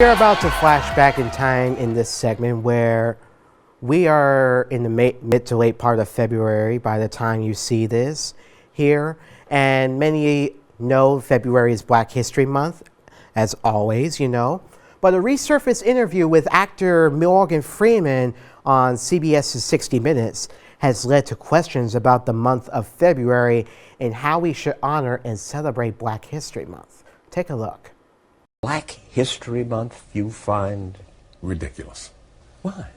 We're about to flash back in time in this segment where we are in the mid to late part of February by the time you see this here. And many know February is Black History Month, as always, you know. But a resurfaced interview with actor Morgan Freeman on CBS's 60 Minutes has led to questions about the month of February and how we should honor and celebrate Black History Month. Take a look. Black History Month you find ridiculous. Why?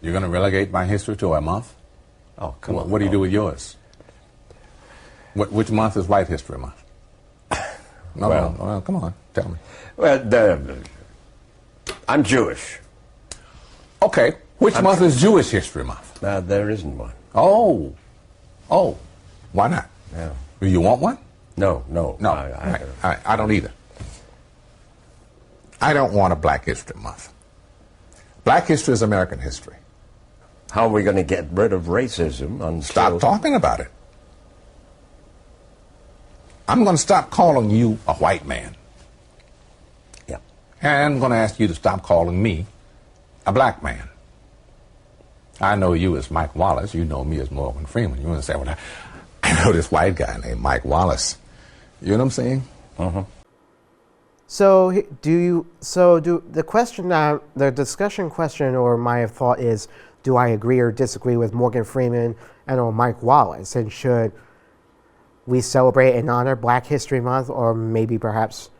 You're going to relegate my history to a month? Oh, come on. What do you do with yours? Which month is White History Month? Well, come on, tell me. Well, I'm Jewish. Okay, which month is Jewish History Month? There isn't one. Oh, why not? Yeah. Do you want one? No. I don't either. I don't want a Black History Month. Black history is American history. How are we going to get rid of racism until... Stop talking about it. I'm going to stop calling you a white man. Yeah. And I'm going to ask you to stop calling me a black man. I know you as Mike Wallace. You know me as Morgan Freeman. You're going to say, well, I know this white guy named Mike Wallace. You know what I'm saying? Uh-huh. So the discussion question or my thought is, do I agree or disagree with Morgan Freeman and or Mike Wallace? And should we celebrate and honor Black History Month or maybe perhaps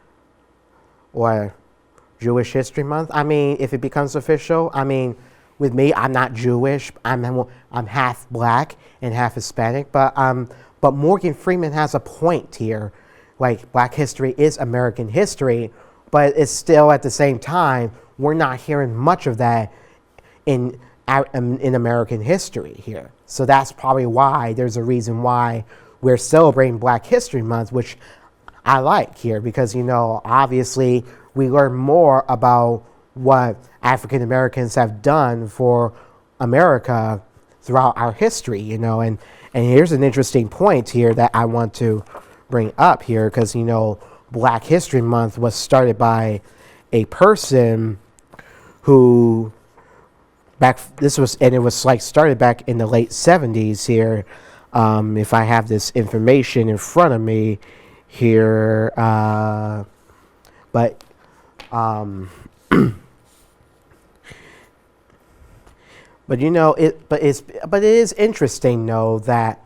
or Jewish History Month? I mean, if it becomes official, I mean, with me, I'm not Jewish. I'm half black and half Hispanic, but Morgan Freeman has a point here. Like, Black history is American history, but it's still at the same time, we're not hearing much of that in American history here. So that's probably why there's a reason why we're celebrating Black History Month, which I like here because, you know, obviously we learn more about what African Americans have done for America throughout our history, you know, and here's an interesting point here that I want to bring up here because, you know, Black History Month was started by a person who it was started back in the late 70s here. If I have this information in front of me here, but you know, it is interesting though that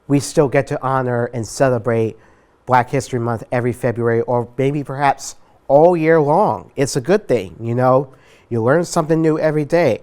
we still get to honor and celebrate Black History Month every February or maybe perhaps all year long. It's a good thing, you know. You learn something new every day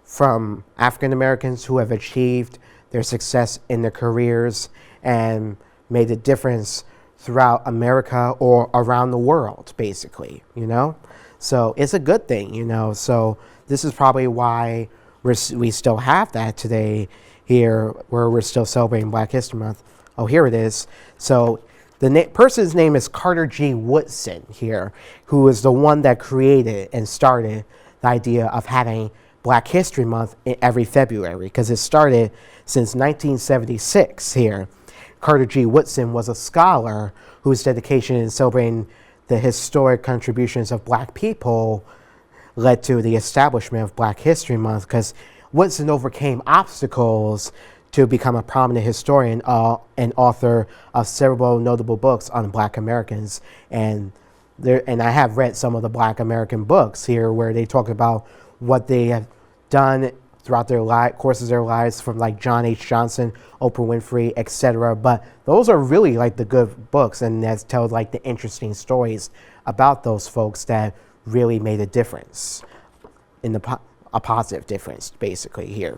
from African Americans who have achieved their success in their careers and made a difference throughout America or around the world, basically, you know. So it's a good thing, you know. So this is probably why we still have that today here, where we're still celebrating Black History Month. Oh, here it is. So the person's name is Carter G. Woodson here, who is the one that created and started the idea of having Black History Month in every February, because it started since 1976 here. Carter G. Woodson was a scholar whose dedication in celebrating the historic contributions of Black people led to the establishment of Black History Month, because Woodson overcame obstacles to become a prominent historian and author of several notable books on Black Americans. And I have read some of the Black American books here where they talk about what they have done throughout their courses of their lives, from like John H. Johnson, Oprah Winfrey, etc. But those are really like the good books, and that tell like the interesting stories about those folks that really made a difference in a positive difference, basically, here.